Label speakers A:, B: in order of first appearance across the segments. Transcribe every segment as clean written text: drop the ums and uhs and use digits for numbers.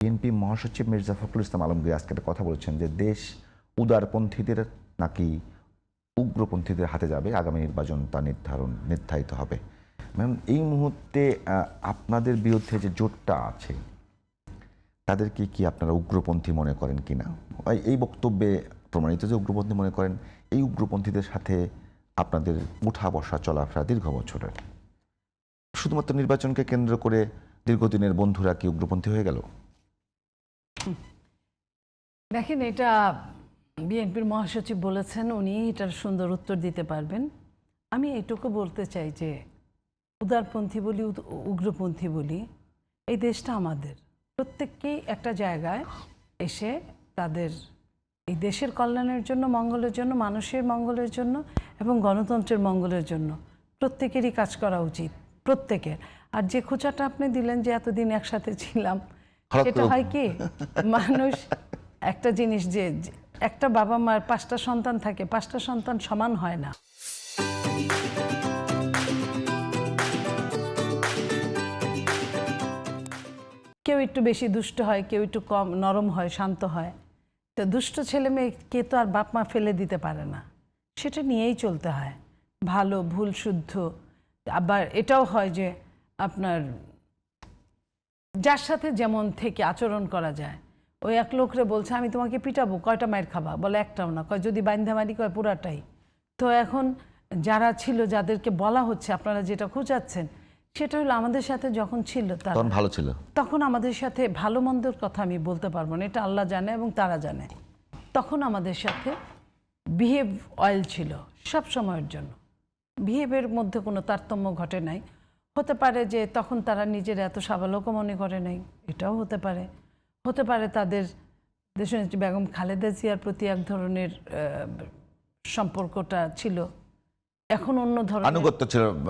A: BNP মহাসচিব মির্জা ফখরুল ইসলাম আলমগীর আজকে একটা কথা বলেছেন যে দেশ উদারপন্থীদের নাকি উগ্রপন্থীদের হাতে যাবে, আগামী নির্বাচন তা নির্ধারিত হবে। ম্যাম, এই মুহূর্তে আপনাদের বিরুদ্ধে যে জোটটা আছে তাদেরকে কি আপনারা উগ্রপন্থী মনে করেন কিনা? এই বক্তব্যে প্রমাণিত যে উগ্রপন্থী মনে করেন, এই উগ্রপন্থীদের সাথে আপনাদের উঠা বসা চলাফেরা দীর্ঘ বছরের, শুধুমাত্র নির্বাচনকে কেন্দ্র করে দীর্ঘদিনের বন্ধুরা কি উগ্রপন্থী হয়ে গেল?
B: দেখেন, এটা বিএনপির মহাসচিব বলেছেন, উনি এটার সুন্দর উত্তর দিতে পারবেন। আমি এটুকু বলতে চাই যে উদারপন্থী বলি উগ্রপন্থী বলি, এই দেশটা আমাদের প্রত্যেককেই একটা জায়গায় এসে তাদের এই দেশের কল্যাণের জন্য, মঙ্গলের জন্য, মানুষের মঙ্গলের জন্য এবং গণতন্ত্রের মঙ্গলের জন্য প্রত্যেকেরই কাজ করা উচিত, প্রত্যেকের। আর যে খোঁচাটা আপনি দিলেন যে এতদিন একসাথে ছিলাম, সেটা হয় কি, মানুষ একটা জিনিস যে একটা বাবা মার 5টা সন্তান থাকে, 5টা সন্তান সমান হয় না। কেউ একটু বেশি দুষ্ট হয়, কেউ একটু কম নরম হয়, শান্ত হয়। তো দুষ্ট ছেলে মেয়েকে তো আর বাপ মা ফেলে দিতে পারে না, সেটা নিয়েই চলতে হয়। ভালো ভুল শুদ্ধ। আবার এটাও হয় যে আপনার যার সাথে যেমন থেকে আচরণ করা যায়। ওই এক লোকরে বলছে আমি তোমাকে পিটাবো, কয়টা মায়ের খাবা? বলে একটাও না। কয় যদি বাইন্ধা মারি, কয় পুরাটাই। তো এখন যারা ছিল, যাদেরকে বলা হচ্ছে আপনারা যেটা খোঁজাচ্ছেন, সেটা হলো আমাদের সাথে যখন ছিল তখন
A: ভালো ছিল,
B: তখন আমাদের সাথে ভালো মন্দের কথা আমি বলতে পারবো না, এটা আল্লাহ জানে এবং তারা জানে। তখন আমাদের সাথে বিহেভ অয়েল ছিল সব সময়ের জন্য, বিহেভের মধ্যে কোনো তারতম্য ঘটে নাই। হতে পারে যে তখন তারা নিজেরা এত সাবালকও মনে করে নাই, এটাও হতে পারে। হতে পারে তাদের দেশনেত্রী বেগম খালেদা জিয়ার প্রতি এক ধরনের সম্পর্কটা ছিল, এখন অন্য ধরনের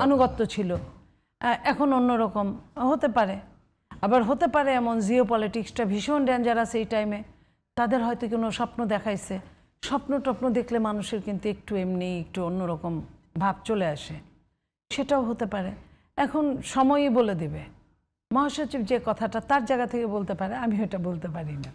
B: আনুগত্য ছিল, এখন অন্যরকম হতে পারে। আবার হতে পারে এমন জিও পলিটিক্সটা ভীষণ ডেঞ্জারাস এই টাইমে, তাদের হয়তো কোনো স্বপ্ন দেখাইছে, স্বপ্ন দেখলে মানুষের কিন্তু একটু এমনি একটু অন্যরকম ভাব চলে আসে, সেটাও হতে পারে। এখন সময়ই বলে দেবে। মহাসচিব যে কথাটা তার জায়গা থেকে বলতে পারে, আমি ওটা বলতে পারি না।